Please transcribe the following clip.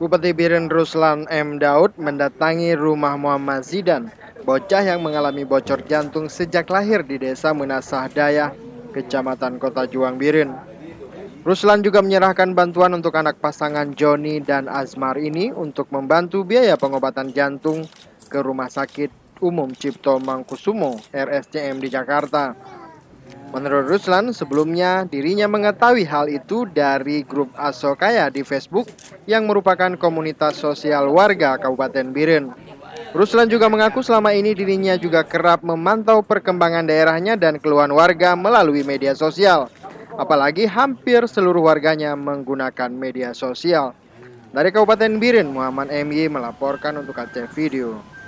Bupati Biren Ruslan M. Daud mendatangi rumah Muhammad Zidan, bocah yang mengalami bocor jantung sejak lahir di Desa Menasah Dayah, Kecamatan Kota Juang Biren. Ruslan juga menyerahkan bantuan untuk anak pasangan Joni dan Azmar ini untuk membantu biaya pengobatan jantung ke Rumah Sakit Umum Cipto Mangkusumo (RSCM) di Jakarta. Menurut Ruslan, sebelumnya dirinya mengetahui hal itu dari grup Asokaya di Facebook yang merupakan komunitas sosial warga Kabupaten Biren. Ruslan juga mengaku selama ini dirinya juga kerap memantau perkembangan daerahnya dan keluhan warga melalui media sosial. Apalagi hampir seluruh warganya menggunakan media sosial. Dari Kabupaten Biren, Muhammad MY melaporkan untuk Aceh Video.